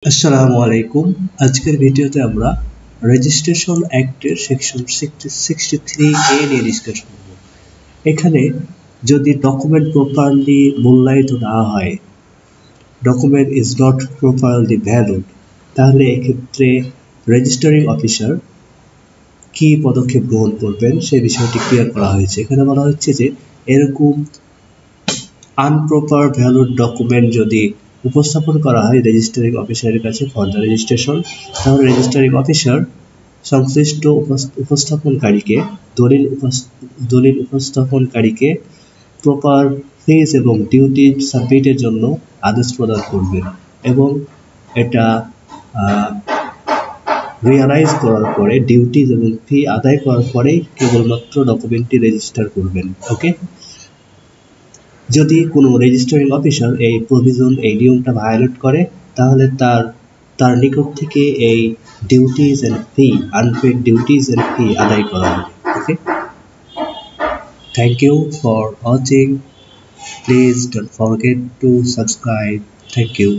আসসালামু আলাইকুম। আজকের ভিডিওতে আমরা রেজিস্ট্রেশন অ্যাক্টের সেকশন 63A নিয়ে ডিসকাস করব। এখানে যদি ডকুমেন্ট প্রপারলি মূল্যায়িত না হয়, document is not properly valid, তাহলে এক্ষেত্রে রেজিস্টারিং অফিসার কি পদক্ষেপ গ্রহণ করবেন সেই বিষয়টি ক্লিয়ার করা হয়েছে। এখানে বলা হচ্ছে যে এরকম আনপ্রপার ভ্যালুড ডকুমেন্ট যদি উপস্থাপন করা হয় রেজিস্টারিং অফিসারের কাছে ফর দ্য রেজিস্ট্রেশন, তাহলে রেজিস্টারিং অফিসার সংশ্লিষ্ট উপস্থাপনকারীকে দলিল উপস্থাপনকারীকে প্রপার ফিজ এবং ডিউটি সাবমিটের জন্য আদেশ প্রদান করবেন এবং এটা রিয়ালাইজ করার পরে ডিউটিজ এবং ফি আদায় করার পরেই কেবলমাত্র ডকুমেন্টটি রেজিস্টার করবেন। ওকে, যদি কোনো রেজিস্টারিং অফিসার এই প্রভিশন এই নিয়মটা ভায়োলেট করে তাহলে তার নিকট থেকে এই duties and fee unpaid duties and fee আদায় করা হবে। Okay, thank you for watching. Please don't forget to subscribe. Thank you.